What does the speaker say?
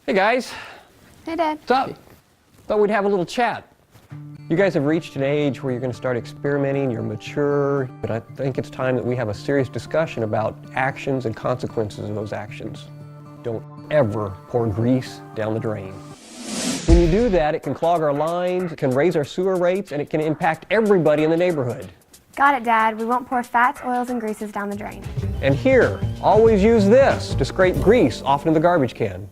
Hey guys, Hey, Dad. what's up? Thought we'd have a little chat. You guys have reached an age where you're going to start experimenting, you're mature, but I think it's time that we have a serious discussion about actions and consequences of those actions. Don't ever pour grease down the drain. When you do that, it can clog our lines, it can raise our sewer rates, and it can impact everybody in the neighborhood. Got it, Dad. We won't pour fats, oils, and greases down the drain. And here, always use this to scrape grease off into the garbage can.